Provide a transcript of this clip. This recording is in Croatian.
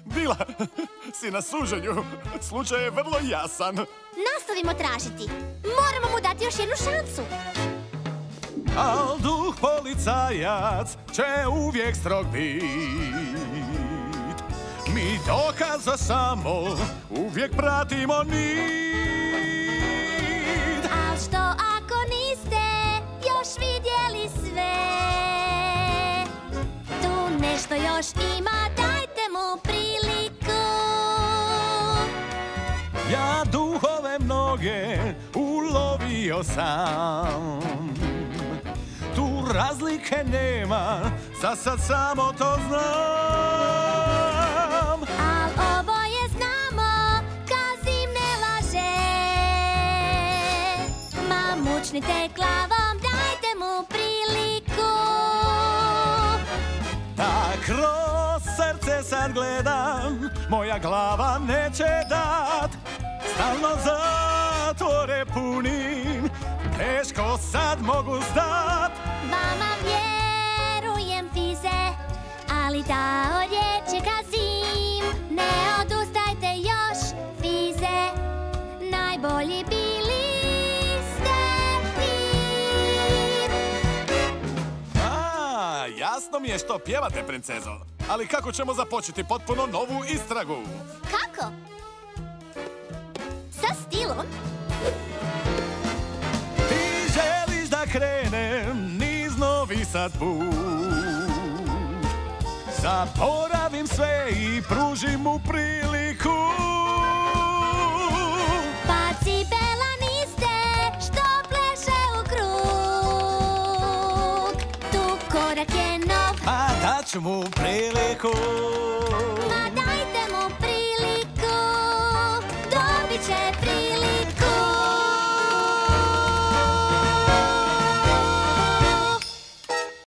Bila si na suđenju. Slučaj je vrlo jasan. Nastavimo tražiti. Moramo mu dati još jednu šansu. Al duh policajac će uvijek strog bit. Mi dokaza samo uvijek pratimo nit. Al što ako niste još vidjeli sve? Tu nešto još ima, dajte mu priliku. Ja duhove mnoge ulovio sam. Tu razlike nema, za sad samo to znam. Al oboje znamo, Kazim ne laže. Ma mučnite glavom, dajte mu priliku. Da kroz srce sad gledam, moja glava neće dat. Stalno zatvore punim, teško sad mogu stat. Vama vjerujem, Fize, ali dao riječ je Kazim. Ne odustajte još, Fize, najbolji bili ste vi. Jasno mi je što pjevate, princezo. Ali kako ćemo započeti potpuno novu istragu? Kako? Sa stilom? Ti želiš da krenem niz novi sad put. Zaboravim sve i pružim mu priliku. Pa cipela niste što pleše u krug. Tu korak je nov. A daću mu priliku.